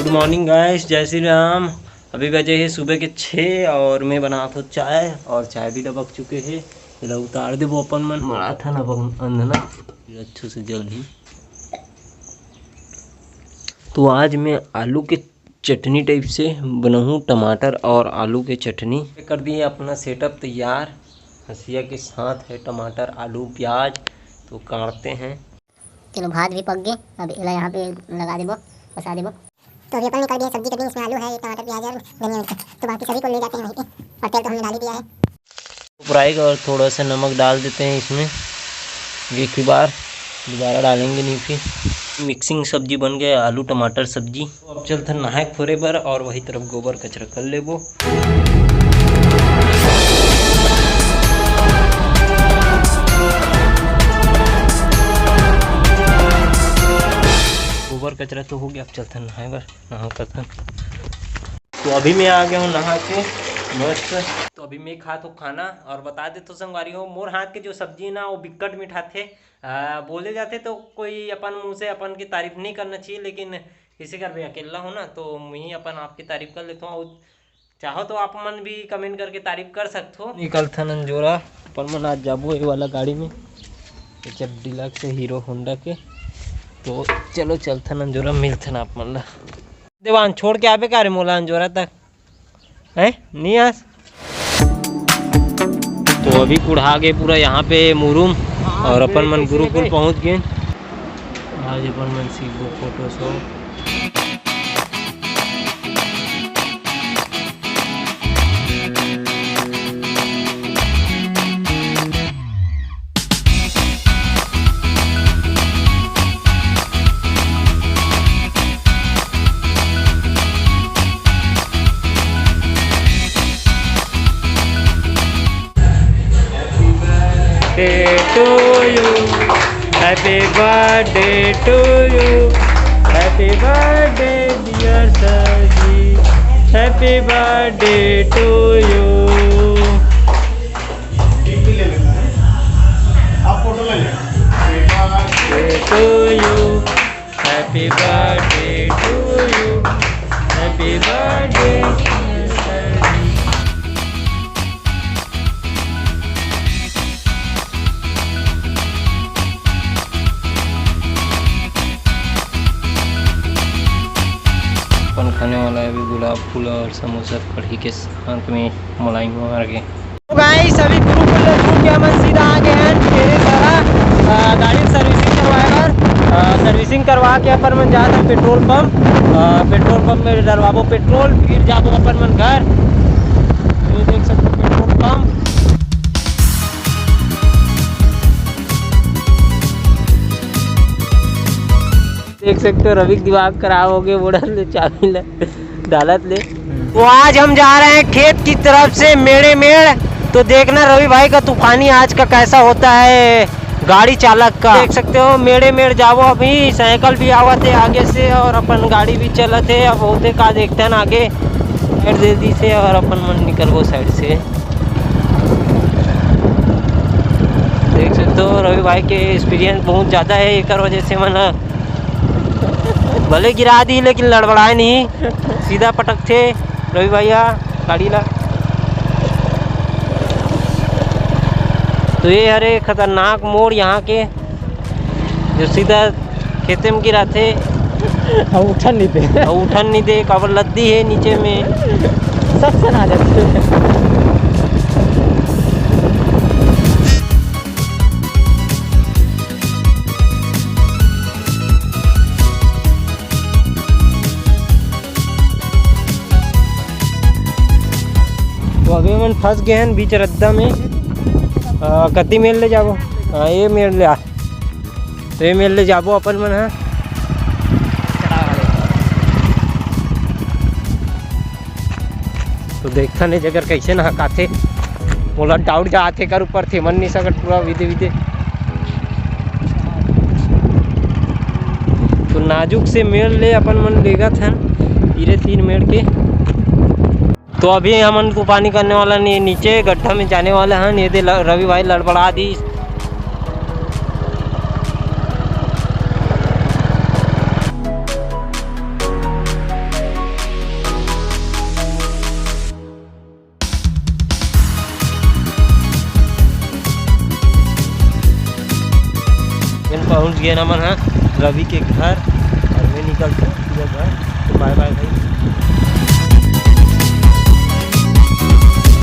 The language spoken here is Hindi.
गुड मॉर्निंग गाइस, जय श्री राम। अभी बजे है सुबह के 6 और मैं बना तो चाय और चाय भी डबक चुके हैं। जरा उतार दे वो अपन मन मरा था ना अंधना अच्छे से जल्दी। तो आज मैं आलू के चटनी टाइप से बनाऊँ, टमाटर और आलू के चटनी कर दिए। अपना सेटअप तैयार, हंसिया के साथ है टमाटर आलू प्याज। तो काटते हैं। चलो भात भी पक गए। अब यहाँ पे लगा देबो, फंसा देबो। तो अभी अपन ने कर दिया सब्जी कटिंग। इसमें आलू है, टमाटर, प्याज और धनिया मिर्च। तो बाकी सभी को ले जाते हैं वहीं पे। और तेल तो हमने डाल ही दिया है। फ्राई और थोड़ा सा नमक डाल देते हैं इसमें। एक ही बार दोबारा डालेंगे नहीं। फिर मिक्सिंग सब्जी बन गया, आलू टमाटर सब्जी। अब चलते नहाए खोरे पर और वही तरफ गोबर कचरा कर लेबो। गोबर कचरा तो हो गया, अब चलते नहाए बर नहा करते। तो अभी मैं आ गया हूँ नहा के मस्त। तो अभी मैं खा तो खाना और बता दे तो संगवारी हो, मोर हाथ के जो सब्जी ना वो बिकट मीठा थे। बोले जाते तो कोई अपन मुँह से अपन की तारीफ नहीं करना चाहिए, लेकिन किसी का भी अकेला हो ना तो मैं अपन आपकी तारीफ कर लेता हूँ। चाहो तो आप मन भी कमेंट करके तारीफ कर सकते हो। निकल था नंजोरा अपन मन आज जाबो ये वाला गाड़ी में, जब डिलक्स है हीरो होंडा के। तो चलो चलते नंजोरा मिलते ना आप मन ला। देवान छोड़ के आवे का रे मोला अंजोरा तक है नहीं आस। तो अभी कुढ़ा गए पूरा यहाँ पे मुरुम और अपन मन गुरुकुल पहुँच गए। आज अपन मन सीखो photo show. To you, happy birthday to you, happy birthday dear Saji, happy birthday to you. आप फोटो ले लें। To you, happy birthday to you, happy birthday dear Saji. खाने वाला है अभी गुलाब फूल और समोसा कढ़ी के साथ में मलाई मार के। तो गाइस अभी गुरुकुल छूट के हम सीधा आ गए हैं तेरे तरह गाड़ी सर्विसिंग करवाए। सर्विसिंग करवा के अपन मन जाता पेट्रोल पंप में डलवाबो पेट्रोल, फिर जाबो अपन मन घर। ये देख सकते पेट्रोल पंप। देख सकते हो रवि दिमाग खराब हो गए, बोड़ल ले चाबी ले डालत ले। तो आज हम जा रहे हैं खेत की तरफ से मेड़े मेड़। तो देखना रवि भाई का तूफानी आज का कैसा होता है गाड़ी चालक का। देख सकते हो मेड़े मेड़ जाओ। अभी साइकिल भी आवत है आगे से और अपन गाड़ी भी चलत है। अब होते का देखते हैं आगे साइड दे दी से और अपन मन निकल वो साइड से। देख सकते हो रवि भाई के एक्सपीरियंस बहुत ज़्यादा है, एक वजह से मन भले गिरा दी लेकिन लड़बड़ाए नहीं, सीधा पटक थे रवि भैया गाड़ी ला। तो ये हरे खतरनाक मोड़ यहाँ के जो सीधा खेते में गिरा थे। उठन नहीं दे कवर लद्दी है नीचे में सब सुना जाते। तो अभी मन फंस गए हैं बीच रद्दा में। कति मेल ले जाबो। ये मेल ले आ, तो ये मेल ले जाबो अपन मन है। तो देखता नहीं जगह कैसे नहकाथे, मोला डाउट जाते कर ऊपर थे मन नहीं सकट पूरा विदे विदे। तो नाजुक से मेल ले अपन मन लेगा था धीरे धीरे मेड़ के। तो अभी हमन को पानी करने वाला नहीं, नीचे गड्ढा में जाने वाला है। ये दे रवि भाई लड़बड़ा दी। पहुंच गए नमन है रवि के घर और मैं निकलते हैं घर। तो बाय बाय भाई।